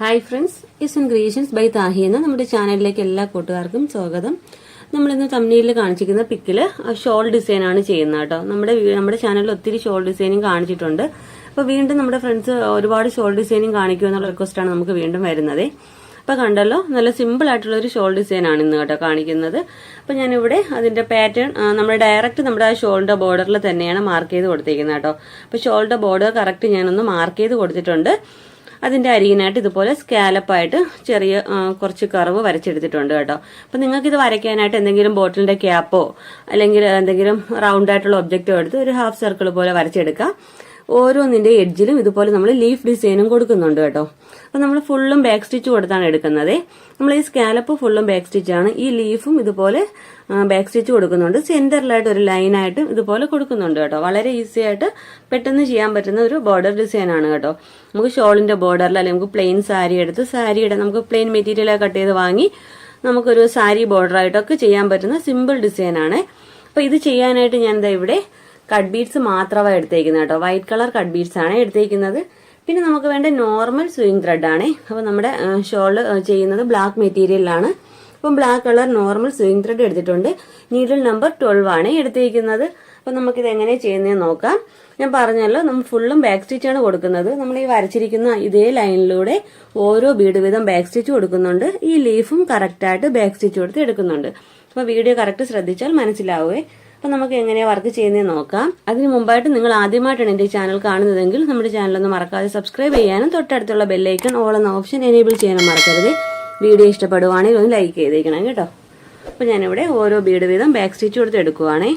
Hi friends, ഇസ്ൻ creations by താഹി എന്ന നമ്മുടെ ചാനലിലേക്ക് എല്ലാ കൂട്ടുകാർക്കും സ്വാഗതം. നമ്മളിന്ന് തമ്മിലിൽ കാണിച്ചിരിക്കുന്ന പിക്കില് ഷോൾ ഡിസൈൻ ആണ് ചെയ്യുന്നത് കേട്ടോ. നമ്മുടെ ചാനലിൽ ഒത്തിരി ഷോൾ ഡിസൈനിങ് കാണിച്ചിട്ടുണ്ട്. അപ്പൊ വീണ്ടും നമ്മുടെ ഫ്രണ്ട്സ് ഒരുപാട് ഷോൾ ഡിസൈനിങ് കാണിക്കുക എന്നുള്ള റിക്വസ്റ്റ് ആണ് നമുക്ക് വീണ്ടും വരുന്നത്. അപ്പൊ കണ്ടല്ലോ, നല്ല സിമ്പിൾ ആയിട്ടുള്ള ഒരു ഷോൾ ഡിസൈൻ ആണ് ഇന്ന് കേട്ടോ കാണിക്കുന്നത്. അപ്പൊ ഞാനിവിടെ അതിന്റെ പാറ്റേൺ നമ്മുടെ ആ ഷോളിന്റെ ബോർഡറിൽ തന്നെയാണ് മാർക്ക് ചെയ്ത് കൊടുത്തിരിക്കുന്നത് കേട്ടോ. അപ്പൊ ഷോളിന്റെ ബോർഡർ കറക്റ്റ് ഞാനൊന്ന് മാർക്ക് ചെയ്ത് കൊടുത്തിട്ടുണ്ട്. അതിന്റെ അരികിനായിട്ട് ഇതുപോലെ സ്കാലപ്പായിട്ട് ചെറിയ കുറച്ച് കർവ് വരച്ചെടുത്തിട്ടുണ്ട് കേട്ടോ. അപ്പൊ നിങ്ങൾക്ക് ഇത് വരയ്ക്കാനായിട്ട് എന്തെങ്കിലും ബോട്ടിലിന്റെ ക്യാപ്പോ അല്ലെങ്കിൽ എന്തെങ്കിലും റൗണ്ട് ആയിട്ടുള്ള ഒബ്ജക്റ്റോ എടുത്ത് ഒരു ഹാഫ് സർക്കിൾ പോലെ വരച്ചെടുക്കാം. ഓരോന്നിന്റെ എഡ്ജിലും ഇതുപോലെ നമ്മൾ ലീഫ് ഡിസൈനും കൊടുക്കുന്നുണ്ട് കേട്ടോ. അപ്പൊ നമ്മൾ ഫുള്ളും ബാക്ക് സ്റ്റിച്ച് കൊടുത്താണ് എടുക്കുന്നത്. നമ്മൾ ഈ സ്കാലപ്പ് ഫുള്ളും ബാക്ക് സ്റ്റിച്ച് ആണ്. ഈ ലീഫും ഇതുപോലെ ബാക്ക് സ്റ്റിച്ച് കൊടുക്കുന്നുണ്ട്. സെന്ററിലായിട്ട് ഒരു ലൈനായിട്ടും ഇതുപോലെ കൊടുക്കുന്നുണ്ട് കേട്ടോ. വളരെ ഈസി ആയിട്ട് പെട്ടെന്ന് ചെയ്യാൻ പറ്റുന്ന ഒരു ബോർഡർ ഡിസൈൻ ആണ് കേട്ടോ. നമുക്ക് ഷോളിന്റെ ബോർഡറിൽ അല്ലെങ്കിൽ നമുക്ക് പ്ലെയിൻ സാരി എടുത്ത് സാരിയുടെ നമുക്ക് പ്ലെയിൻ മെറ്റീരിയൽ കട്ട് ചെയ്ത് വാങ്ങി നമുക്കൊരു സാരി ബോർഡർ ആയിട്ടൊക്കെ ചെയ്യാൻ പറ്റുന്ന സിമ്പിൾ ഡിസൈൻ ആണ്. അപ്പൊ ഇത് ചെയ്യാനായിട്ട് ഞാൻ ഇവിടെ കട്ട് ബീഡ്സ് മാത്രമാണ് എടുത്തേക്കുന്നത് കേട്ടോ. വൈറ്റ് കളർ കട്ട് ബീഡ്സ് ആണ് എടുത്തേക്കുന്നത്. പിന്നെ നമുക്ക് വേണ്ട നോർമൽ സ്വിംഗ് ത്രെഡ് ആണ്. അപ്പൊ നമ്മുടെ ഷോള് ചെയ്യുന്നത് ബ്ലാക്ക് മെറ്റീരിയലാണ്. അപ്പം black colour normal swing thread എടുത്തിട്ടുണ്ട്. നീഡിൽ നമ്പർ 12 ആണ് എടുത്തേക്കുന്നത്. അപ്പൊ നമുക്കിത് എങ്ങനെ ചെയ്യുന്നതെന്ന് നോക്കാം. ഞാൻ പറഞ്ഞല്ലോ, നമ്മൾ ഫുള്ളും ബാക്ക് സ്റ്റിച്ച് ആണ് കൊടുക്കുന്നത്. നമ്മൾ ഈ വരച്ചിരിക്കുന്ന ഇതേ ലൈനിലൂടെ ഓരോ ബീഡ് വീതം ബാക്ക് സ്റ്റിച്ച് കൊടുക്കുന്നുണ്ട്. ഈ ലീഫും കറക്റ്റായിട്ട് ബാക്ക് സ്റ്റിച്ച് കൊടുത്ത് എടുക്കുന്നുണ്ട്. അപ്പൊ വീഡിയോ കറക്റ്റ് ശ്രദ്ധിച്ചാൽ മനസ്സിലാവേ. അപ്പൊ നമുക്ക് എങ്ങനെയാ വർക്ക് ചെയ്യുന്നതെന്ന് നോക്കാം. അതിന് മുമ്പായിട്ട് നിങ്ങൾ ആദ്യമായിട്ടാണ് എന്റെ ചാനൽ കാണുന്നതെങ്കിൽ നമ്മുടെ ചാനലൊന്ന് മറക്കാതെ സബ്സ്ക്രൈബ് ചെയ്യാനും തൊട്ടടുത്തുള്ള ബെല്ലൈക്കൺ ഓൾ എന്ന ഓപ്ഷൻ എനേബിൾ ചെയ്യാനും മറക്കരുത്. വീഡിയോ ഇഷ്ടപ്പെടുവാണെങ്കിൽ ഒന്ന് ലൈക്ക് ചെയ്തേക്കണം കേട്ടോ. അപ്പൊ ഞാനിവിടെ ഓരോ ബീഡ് വീതം ബാക്ക് സ്റ്റിച്ച് കൊടുത്ത് എടുക്കുവാണേ.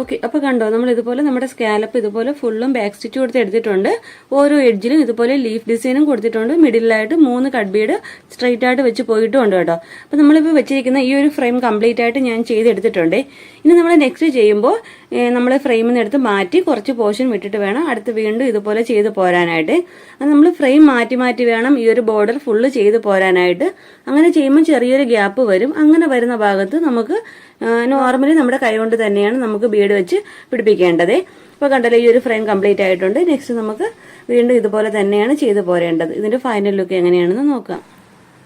ഓക്കെ, അപ്പോൾ കണ്ടോ നമ്മൾ ഇതുപോലെ നമ്മുടെ സ്കാലപ്പ് ഇതുപോലെ ഫുള്ളും ബാക്ക് സ്റ്റിച്ച് കൊടുത്ത് എടുത്തിട്ടുണ്ട്. ഓരോ എഡ്ജിലും ഇതുപോലെ ലീഫ് ഡിസൈനും കൊടുത്തിട്ടുണ്ട്. മിഡിലായിട്ട് 3 കട്ട് ബീഡ് സ്ട്രൈറ്റ് ആയിട്ട് വെച്ച് പോയിട്ടുണ്ട് കേട്ടോ. അപ്പോൾ നമ്മളിപ്പോൾ വെച്ചിരിക്കുന്ന ഈ ഒരു ഫ്രെയിം കംപ്ലീറ്റ് ആയിട്ട് ഞാൻ ചെയ്തെടുത്തിട്ടുണ്ട്. ഇനി നമ്മൾ നെക്സ്റ്റ് ചെയ്യുമ്പോൾ നമ്മൾ ഫ്രെയിമിൽ നിന്ന് എടുത്ത് മാറ്റി കുറച്ച് പോർഷൻ വിട്ടിട്ട് വേണം അടുത്ത് വീണ്ടും ഇതുപോലെ ചെയ്ത് പോരാനായിട്ട്. അത് നമ്മൾ ഫ്രെയിം മാറ്റി മാറ്റി വേണം ഈ ഒരു ബോർഡർ ഫുള്ള് ചെയ്ത് പോരാനായിട്ട്. അങ്ങനെ ചെയ്യുമ്പോൾ ചെറിയൊരു ഗ്യാപ്പ് വരും. അങ്ങനെ വരുന്ന ഭാഗത്ത് നമുക്ക് നോർമലി നമ്മുടെ കൈ കൊണ്ട് തന്നെയാണ് നമുക്ക് ബീഡ് വെച്ച് പിടിപ്പിക്കേണ്ടത്. അപ്പോൾ കണ്ടല്ലോ ഈ ഒരു ഫ്രെയിം കംപ്ലീറ്റ് ആയിട്ടുണ്ട്. നെക്സ്റ്റ് നമുക്ക് വീണ്ടും ഇതുപോലെ തന്നെയാണ് ചെയ്ത് പോരേണ്ടത്. ഇതിന്റെ ഫൈനൽ ലുക്ക് എങ്ങനെയാണെന്ന് നോക്കാം.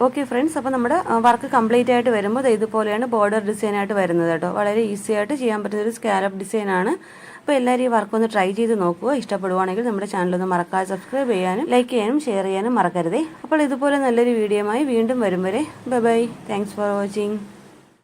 ഓക്കെ ഫ്രണ്ട്സ്, അപ്പോൾ നമ്മുടെ വർക്ക് കംപ്ലീറ്റ് ആയിട്ട് വരുമ്പോൾ ഇതുപോലെയാണ് ബോർഡർ ഡിസൈൻ ആയിട്ട് വരുന്നത് കേട്ടോ. വളരെ ഈസി ആയിട്ട് ചെയ്യാൻ പറ്റുന്ന ഒരു സ്കാലപ്പ് ഡിസൈനാണ്. അപ്പോൾ എല്ലാവരും ഈ വർക്ക് ഒന്ന് ട്രൈ ചെയ്ത് നോക്കുക. ഇഷ്ടപ്പെടുവാണെങ്കിൽ നമ്മുടെ ചാനലൊന്ന് മറക്കാതെ സബ്സ്ക്രൈബ് ചെയ്യാനും ലൈക്ക് ചെയ്യാനും ഷെയർ ചെയ്യാനും മറക്കരുതേ. അപ്പോൾ ഇതുപോലെ നല്ലൊരു വീഡിയോയുമായി വീണ്ടും വരും വരെ bye bye. Thanks for watching.